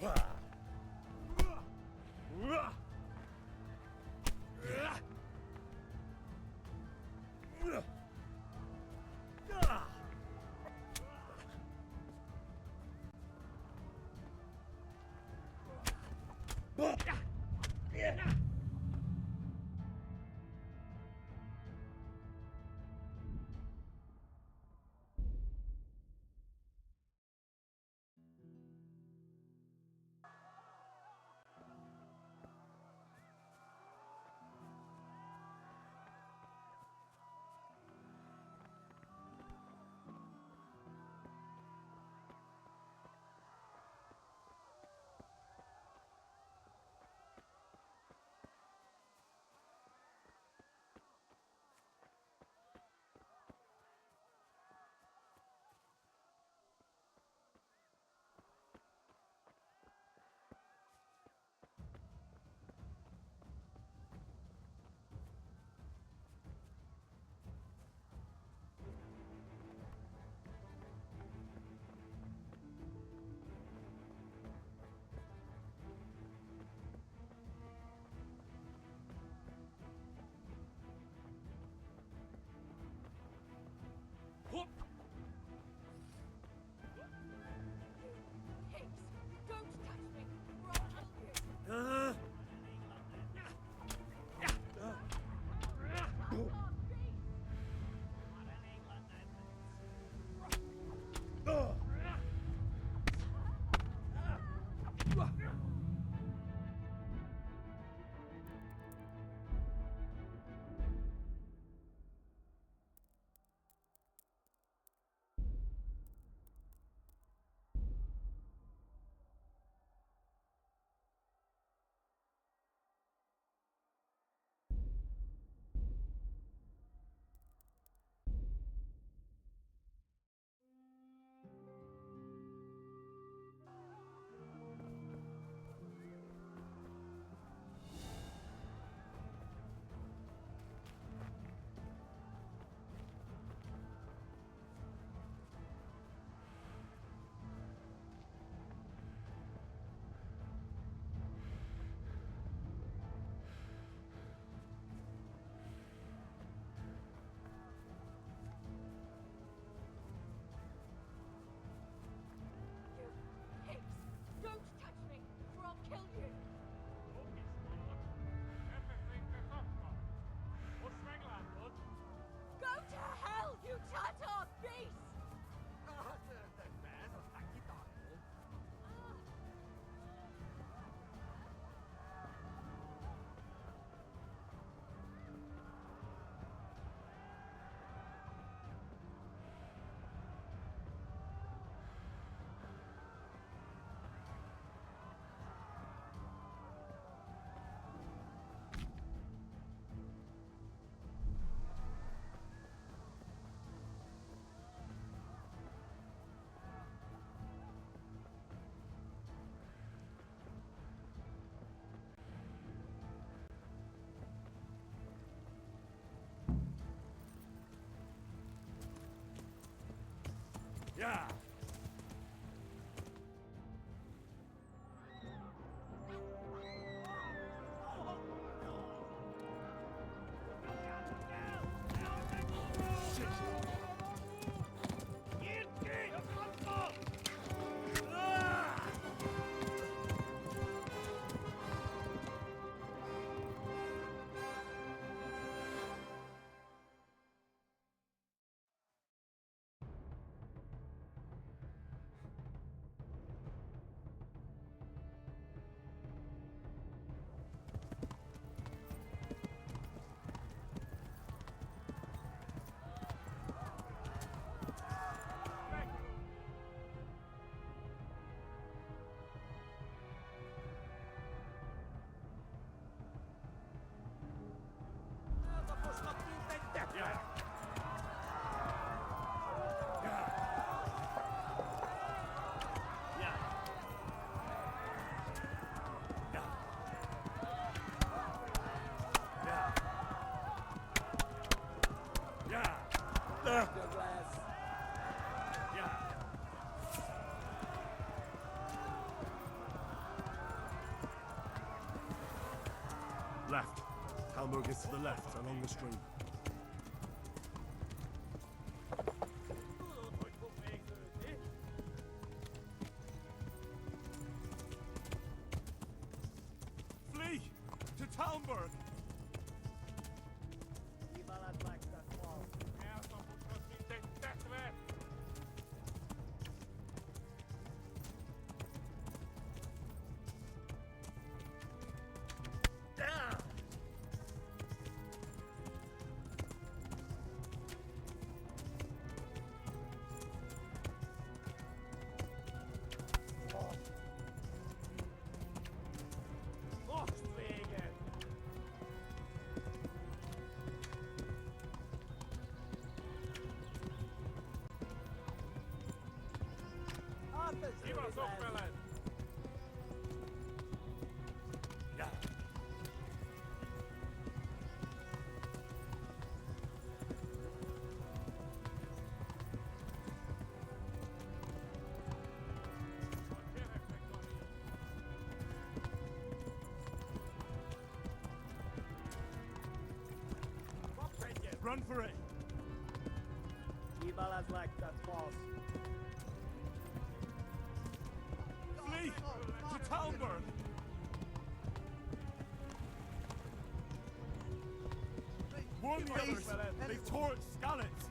Yeah. left. Talmberg is to the left, along the stream. Flee! To Talmberg! Run for it! Flee! To Talmberg! Warn the others! They've tore at Skalitz!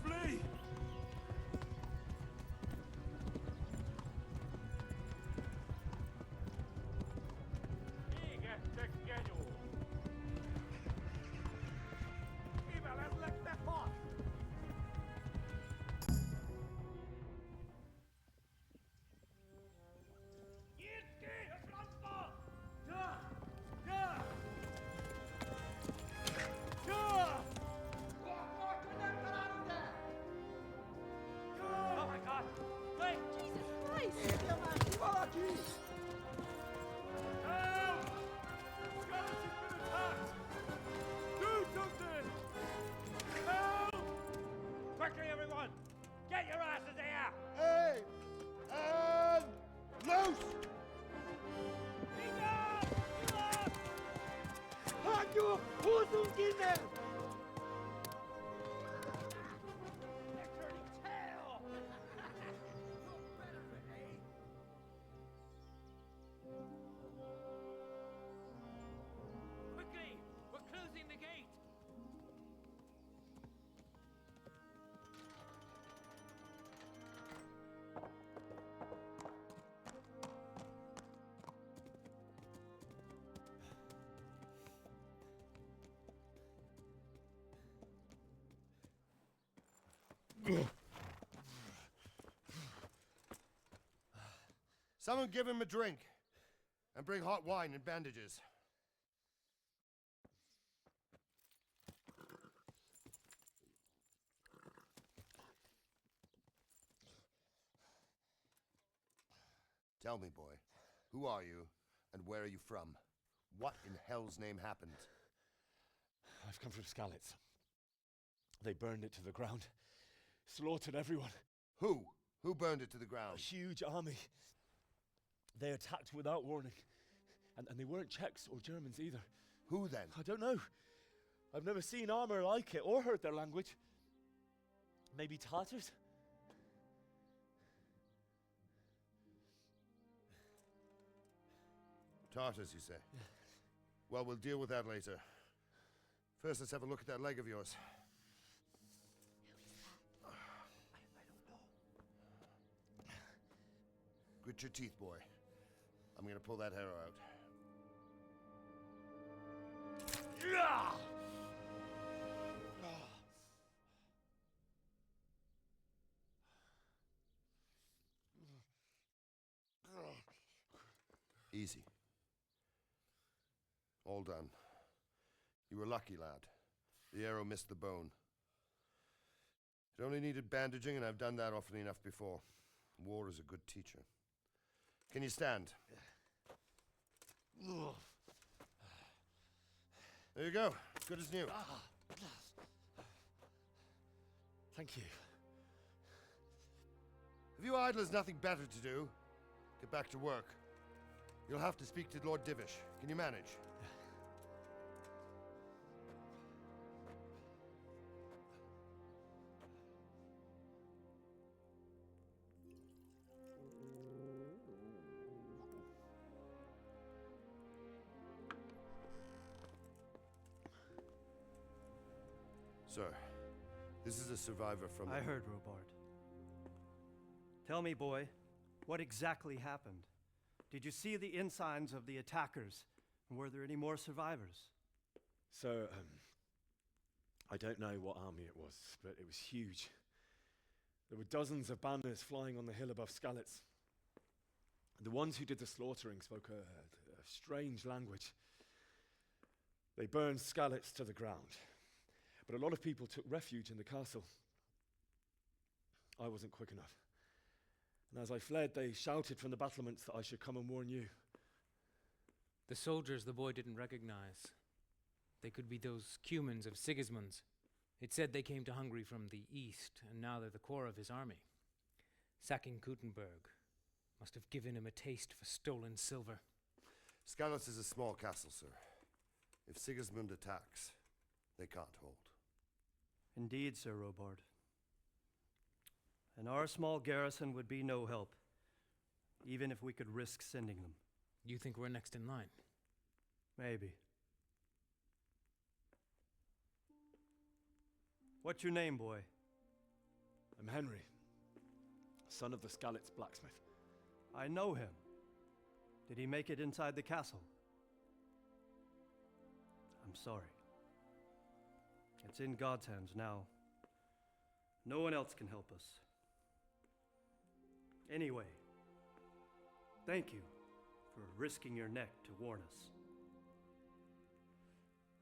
Flee! Quickly, everyone! Get your asses here! Hey! And loose! Hanju! Husum Kinder! They're turning tail! Quickly! We're closing the gate! Someone give him a drink. And bring hot wine and bandages. Tell me, boy, who are you and where are you from? What in hell's name happened? I've come from Skalitz. They burned it to the ground. Slaughtered everyone. Who? Who burned it to the A ground? huge army. They attacked without warning. And they weren't Czechs or Germans either. Who then? I don't know. I've never seen armor like it or heard their language. Maybe Tatars? Tartars, you say? Yeah. Well, we'll deal with that later. First, let's have a look at that leg of yours. Who is that? I don't know. Grit your teeth, boy. I'm gonna pull that arrow out. Easy. All done. You were lucky, lad. The arrow missed the bone. It only needed bandaging, and I've done that often enough before. War is a good teacher. Can you stand? There you go. Good as new. Thank you. If you idlers nothing better to do, get back to work. You'll have to speak to Lord Divish. Can you manage? Sir, this is a survivor from... I heard, Robard. Tell me, boy, what exactly happened? Did you see the ensigns of the attackers? And were there any more survivors? So, I don't know what army it was, but it was huge. There were dozens of banners flying on the hill above Skalitz. The ones who did the slaughtering spoke a strange language. They burned Skalitz to the ground. But a lot of people took refuge in the castle. I wasn't quick enough. And as I fled, they shouted from the battlements that I should come and warn you. The soldiers the boy didn't recognize. They could be those Cumans of Sigismund's. It said they came to Hungary from the east, and now they're the core of his army. Sacking Gutenberg must have given him a taste for stolen silver. Skalitz is a small castle, sir. If Sigismund attacks, they can't hold. Indeed, Sir Robard. And our small garrison would be no help, even if we could risk sending them. You think we're next in line? Maybe. What's your name, boy? I'm Henry, son of the Skalitz blacksmith. I know him. Did he make it inside the castle? I'm sorry. It's in God's hands now. No one else can help us. Anyway, thank you for risking your neck to warn us.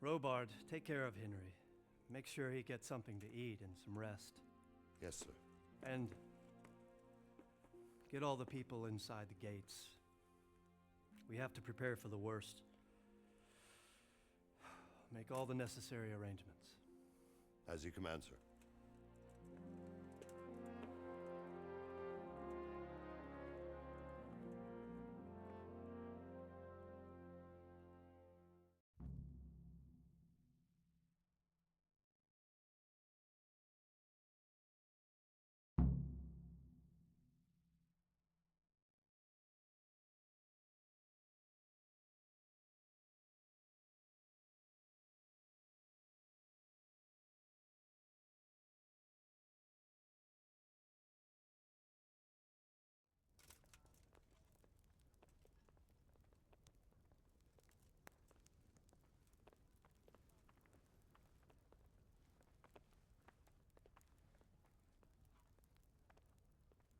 Robard, take care of Henry. Make sure he gets something to eat and some rest. Yes, sir. And get all the people inside the gates. We have to prepare for the worst. Make all the necessary arrangements. As you command, sir.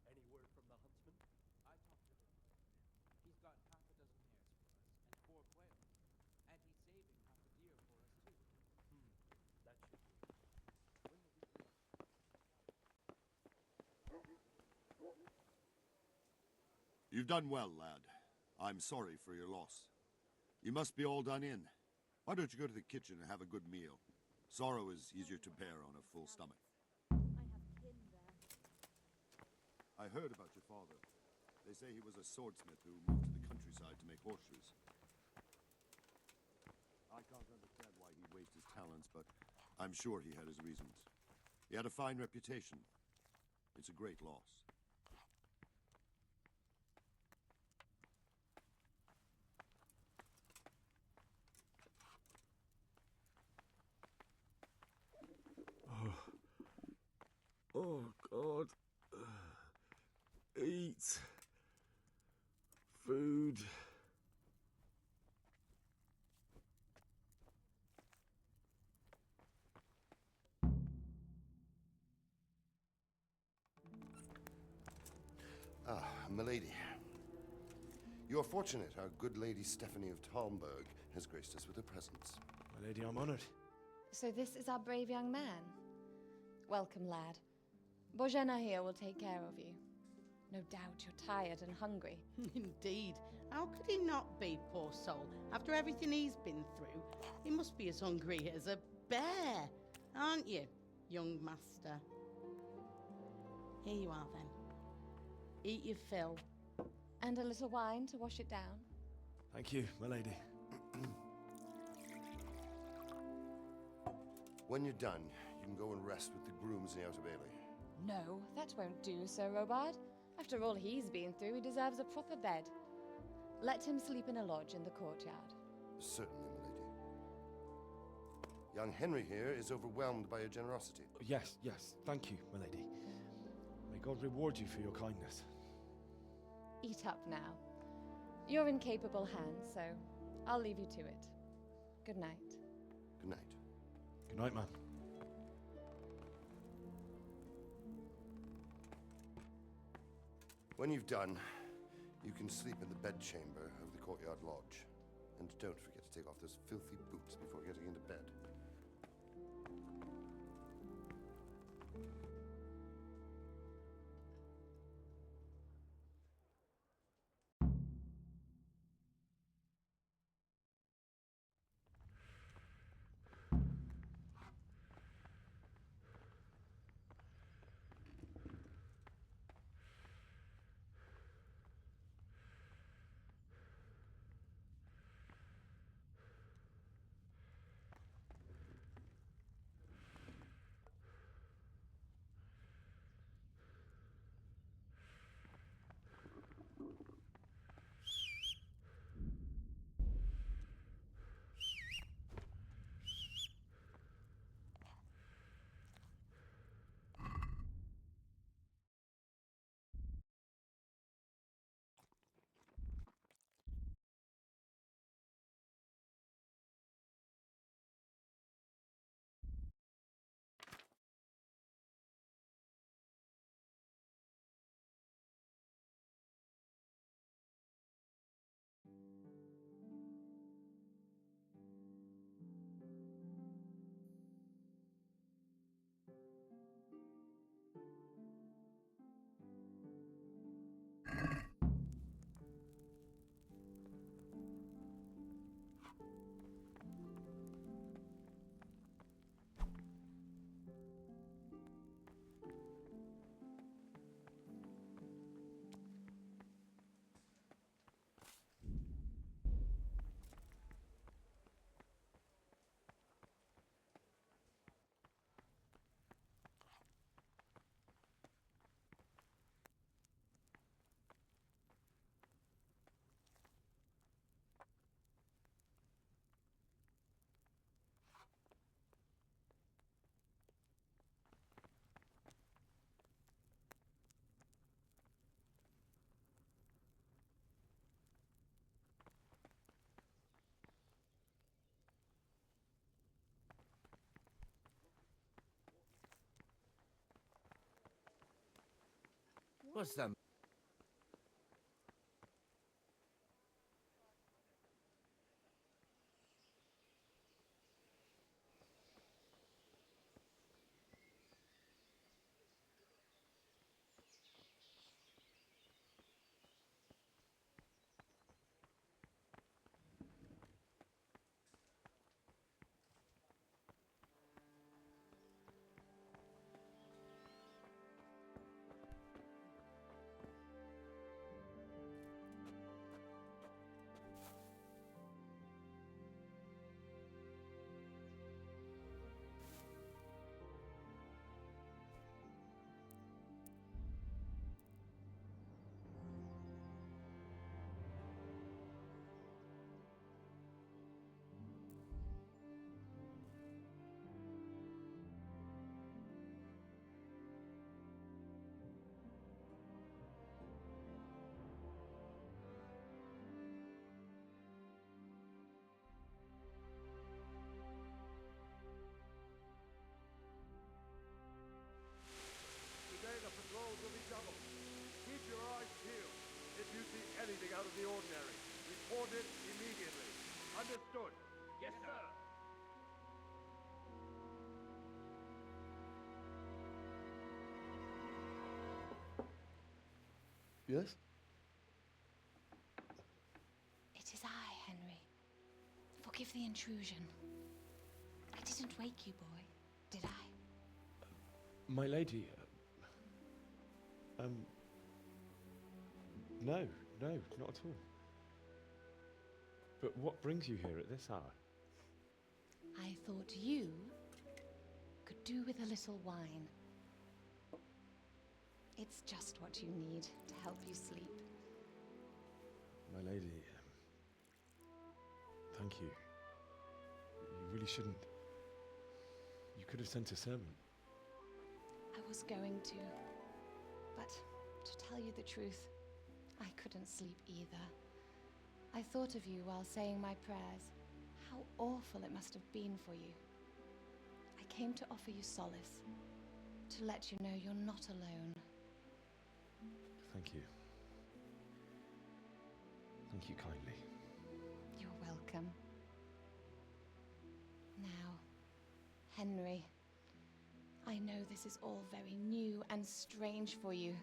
Any word from the huntsman? I talked to him. He's got half a dozen hares for us, and 4 quail. And he's saving half a deer for us, too. That should do. When will we leave? You've done well, lad. I'm sorry for your loss. You must be all done in. Why don't you go to the kitchen and have a good meal? Sorrow is easier to bear on a full stomach. I have kin there. I heard about your father. They say he was a swordsmith who moved to the countryside to make horseshoes. I can't understand why he wasted his talents, but I'm sure he had his reasons. He had a fine reputation. It's a great loss. Oh, God. Eat. Food. Ah, milady. You are fortunate our good lady Stephanie of Talmberg has graced us with her presence. My lady, I'm honored. So this is our brave young man. Welcome, lad. Bozhena here will take care of you. No doubt you're tired and hungry. Indeed. How could he not be, poor soul? After everything he's been through, he must be as hungry as a bear, aren't you, young master? Here you are, then. Eat your fill. And a little wine to wash it down. Thank you, my lady. When you're done, you can go and rest with the grooms in the Outer Bailey. No, that won't do, Sir Robard. After all he's been through, he deserves a proper bed. Let him sleep in a lodge in the courtyard. Certainly, my lady. Young Henry here is overwhelmed by your generosity. Yes, yes, thank you, my lady. May God reward you for your kindness. Eat up now. You're in capable hands, so I'll leave you to it. Good night. Good night. Good night, man. When you've done, you can sleep in the bedchamber of the courtyard lodge. And don't forget to take off those filthy boots before getting into bed. What's that? Today the patrols will be doubled. Keep your eyes peeled. If you see anything out of the ordinary, report it immediately. Understood? Yes, sir. Yes? It is I, Henry. Forgive the intrusion. I didn't wake you, boy, did I? My lady, No, not at all. But what brings you here at this hour? I thought you could do with a little wine. It's just what you need to help you sleep. My lady, thank you. You really shouldn't. You could have sent a servant. I was going to, but to tell you the truth, I couldn't sleep either. I thought of you while saying my prayers. How awful it must have been for you. I came to offer you solace, to let you know you're not alone. Thank you. Thank you kindly. You're welcome. Now, Henry, I know this is all very new and strange for you,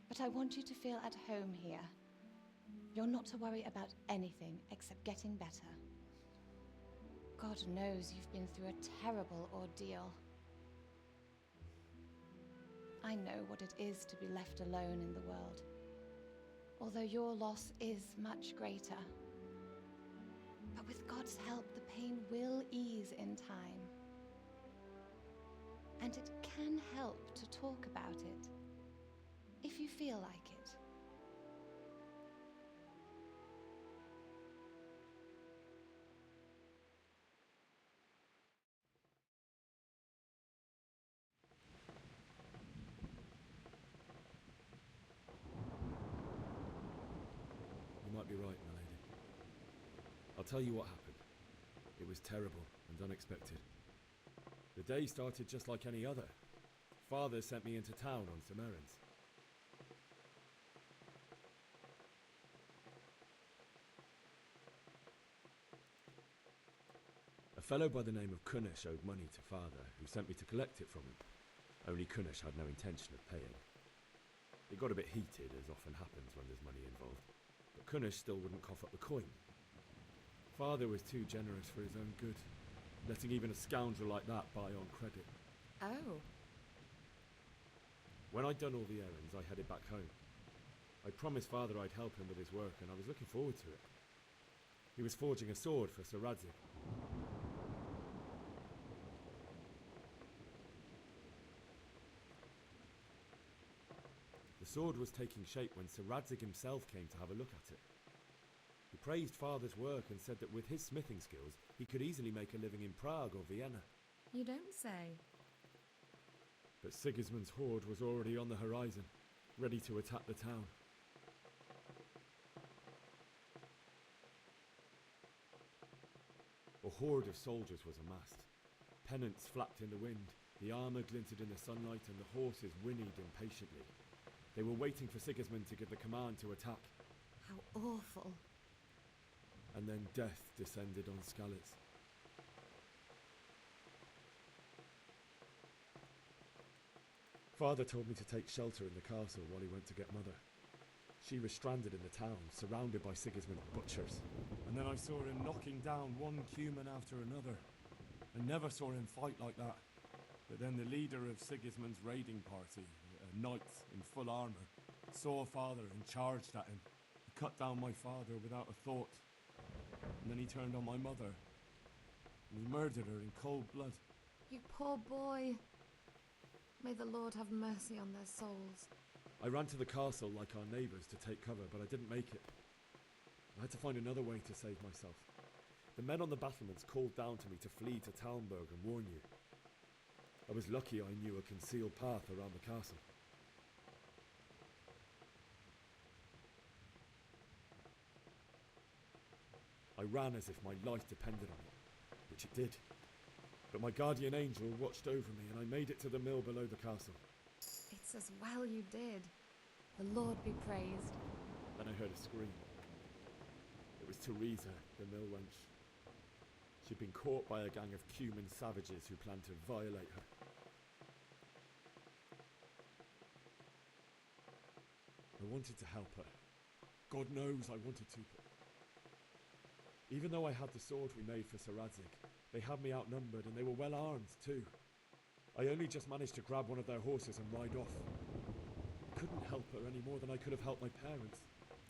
but I want you to feel at home here. You're not to worry about anything except getting better. God knows you've been through a terrible ordeal. I know what it is to be left alone in the world, although your loss is much greater. But with God's help, the pain will ease in time. And it can help to talk about it, if you feel like it. You might be right, my lady. I'll tell you what happened. It was terrible and unexpected. The day started just like any other. Father sent me into town on some errands. A fellow by the name of Kunish owed money to Father, who sent me to collect it from him. Only Kunish had no intention of paying. It got a bit heated, as often happens when there's money involved, but Kunish still wouldn't cough up the coin. Father was too generous for his own good, letting even a scoundrel like that buy on credit. Oh. When I'd done all the errands, I headed back home. I'd promised Father I'd help him with his work, and I was looking forward to it. He was forging a sword for Sir Radzig. The sword was taking shape when Sir Radzig himself came to have a look at it. He praised Father's work and said that with his smithing skills, he could easily make a living in Prague or Vienna. You don't say. But Sigismund's horde was already on the horizon, ready to attack the town. A horde of soldiers was amassed. Pennants flapped in the wind, the armour glinted in the sunlight, and the horses whinnied impatiently. They were waiting for Sigismund to give the command to attack. How awful. And then death descended on Skalitz. Father told me to take shelter in the castle while he went to get Mother. She was stranded in the town, surrounded by Sigismund's butchers. And then I saw him knocking down one Cuman after another. I never saw him fight like that. But then the leader of Sigismund's raiding party, a knight in full armour, saw Father and charged at him. He cut down my father without a thought. And then he turned on my mother. And he murdered her in cold blood. You poor boy. May the Lord have mercy on their souls. I ran to the castle like our neighbours to take cover, but I didn't make it. I had to find another way to save myself. The men on the battlements called down to me to flee to Talmberg and warn you. I was lucky I knew a concealed path around the castle. I ran as if my life depended on it, which it did. But my guardian angel watched over me and I made it to the mill below the castle. It's as well you did. The Lord be praised. Then I heard a scream. It was Teresa, the mill wench. She'd been caught by a gang of Cuman savages who planned to violate her. I wanted to help her. God knows I wanted to. Even though I had the sword we made for Sir Radzig, they had me outnumbered and they were well armed too. I only just managed to grab one of their horses and ride off. I couldn't help her any more than I could have helped my parents.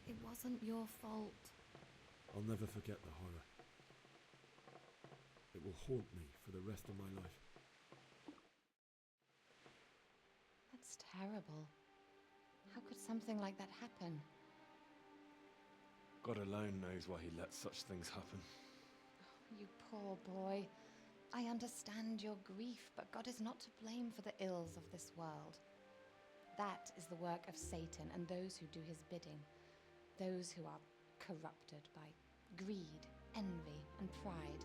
It wasn't your fault. I'll never forget the horror. It will haunt me for the rest of my life. That's terrible. How could something like that happen? God alone knows why he lets such things happen. You poor boy. I understand your grief, but God is not to blame for the ills of this world. That is the work of Satan and those who do his bidding, those who are corrupted by greed, envy, and pride.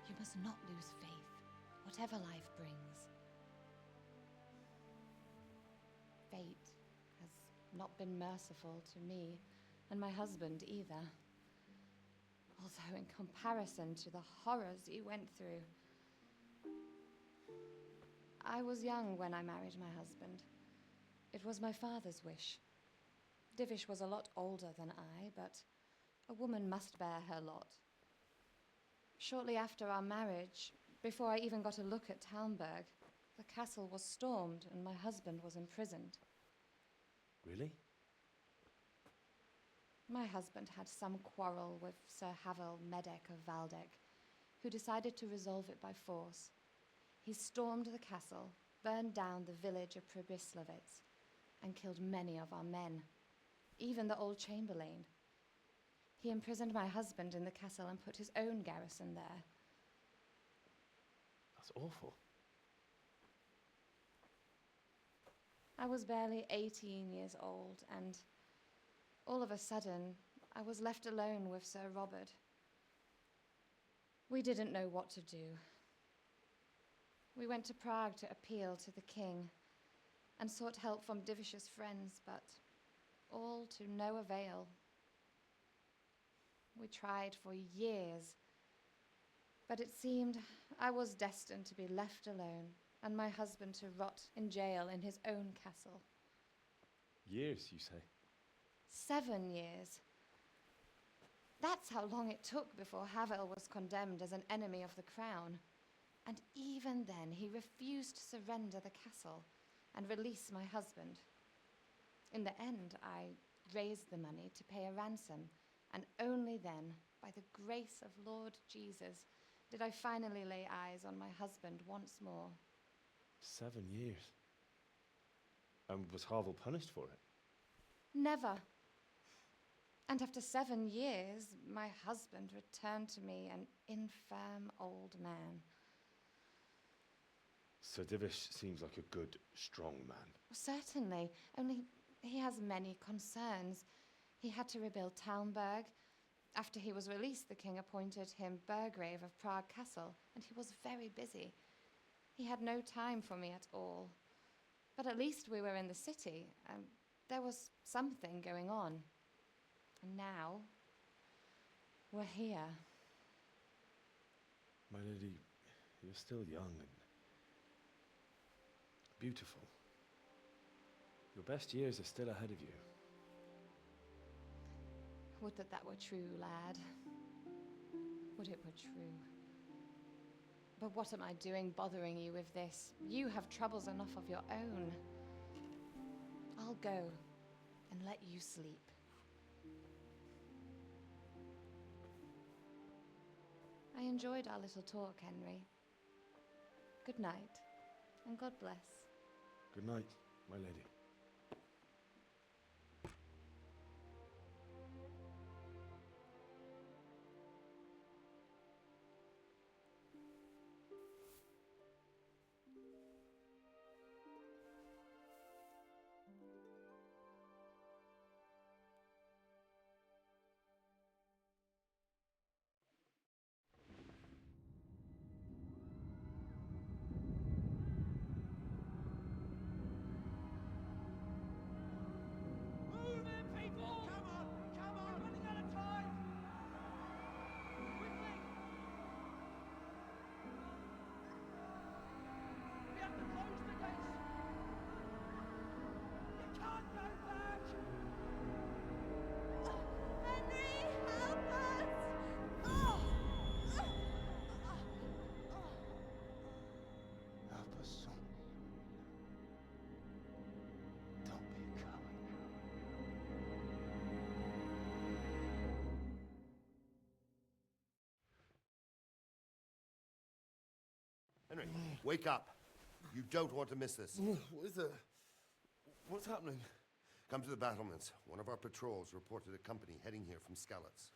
You must not lose faith, whatever life brings. Fate has not been merciful to me, and my husband either. Although in comparison to the horrors you went through. I was young when I married my husband. It was my father's wish. Divish was a lot older than I, but a woman must bear her lot. Shortly after our marriage, before I even got a look at Talmberg, the castle was stormed and my husband was imprisoned. Really? My husband had some quarrel with Sir Havel Medek of Valdek, who decided to resolve it by force. He stormed the castle, burned down the village of Pribyslavitz, and killed many of our men, even the old chamberlain. He imprisoned my husband in the castle and put his own garrison there. That's awful. I was barely 18 years old, and all of a sudden, I was left alone with Sir Robert. We didn't know what to do. We went to Prague to appeal to the king and sought help from Divish's friends, but all to no avail. We tried for years, but it seemed I was destined to be left alone and my husband to rot in jail in his own castle. Years, you say? 7 years. That's how long it took before Havel was condemned as an enemy of the crown. And even then, he refused to surrender the castle and release my husband. In the end, I raised the money to pay a ransom, and only then, by the grace of Lord Jesus, did I finally lay eyes on my husband once more. 7 years. And was Havel punished for it? Never. And after 7 years, my husband returned to me an infirm old man. Sir Divish seems like a good, strong man. Certainly, only he has many concerns. He had to rebuild Talmberg. After he was released, the king appointed him Burgrave of Prague Castle, and he was very busy. He had no time for me at all. But at least we were in the city, and there was something going on. And now, we're here. My lady, you're still young and beautiful. Your best years are still ahead of you. Would that that were true, lad. Would it were true. But what am I doing bothering you with this? You have troubles enough of your own. I'll go and let you sleep. I enjoyed our little talk, Henry. Good night, and God bless. Good night, my lady. Henry, wake up. You don't want to miss this. What is it? What's happening? Come to the battlements. One of our patrols reported a company heading here from Skalitz.